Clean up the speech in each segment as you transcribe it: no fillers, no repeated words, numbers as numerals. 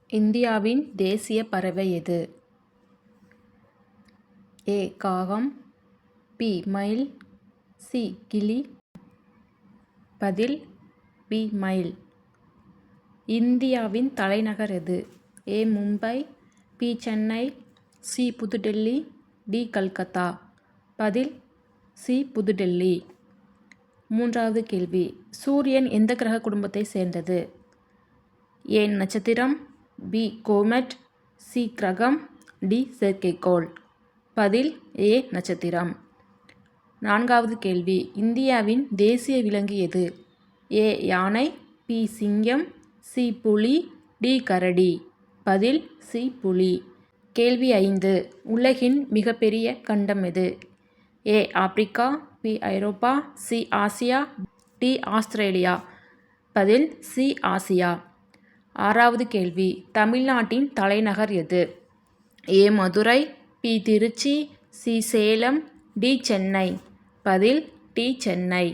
இந்தியாவின் தேசிய பறவை எது? ஏ. காகம், பி. மயில், சி. கிளி. பதில் பி. மயில். இந்தியாவின் தலைநகர் எது? ஏ. மும்பை, பி. சென்னை, சி. புதுடெல்லி, டி. கல்கத்தா. பதில் சி. புதுடெல்லி. மூன்றாவது கேள்வி, சூரியன் எந்த கிரக குடும்பத்தை சேர்ந்தது? ஏ. நட்சத்திரம், பி. Comet, C. கிரகம், டி. செயற்கைக்கோள். பதில் ஏ. நட்சத்திரம். நான்காவது கேள்வி, இந்தியாவின் தேசிய விலங்கு எது? ஏ. யானை, பி. சிங்கம், சி. புலி, டி. கரடி. பதில் சி. புலி. கேள்வி 5, உலகின் மிகப்பெரிய கண்டம் எது? ஏ. Africa, B. ஐரோப்பா, சி. Asia, D. ஆஸ்திரேலியா. பதில் சி. ஆசியா. ஆறாவது கேள்வி, தமிழ்நாட்டின் தலைநகர் எது? A. Madurai, B. Tiruchi, C. Salem, D. Chennai. பதில் டி. சென்னை.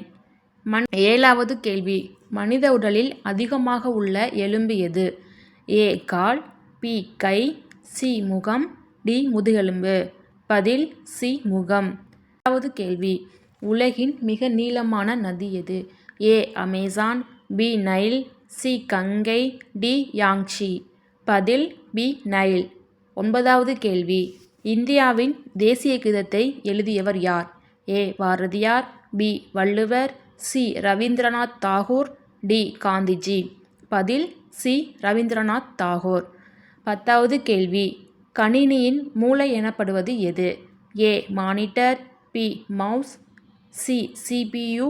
ஏழாவது கேள்வி, மனித உடலில் அதிகமாக உள்ள எலும்பு எது? ஏ. கால், பி. கை, சி. முகம், டி. முதுகெலும்பு. பதில் சி. முகம். எட்டாவது கேள்வி, உலகின் மிக நீளமான நதி எது? A. Amazon, B. Nile, C. Ganga, D. Yangtze. பதில் பி. நைல். ஒன்பதாவது கேள்வி, இந்தியாவின் தேசிய கீதத்தை எழுதியவர் யார்? A. Bharathiyar, B. Valluvar, C. Rabindranath Tagore, D. Gandhiji. பதில் சி. ரவீந்திரநாத் தாகூர். பத்தாவது கேள்வி, கணினியின் மூளை எனப்படுவது எது? A. Monitor, B. Mouse, C. CPU,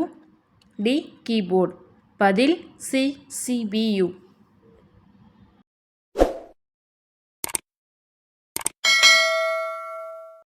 D. Keyboard. பதில் சி. CPU.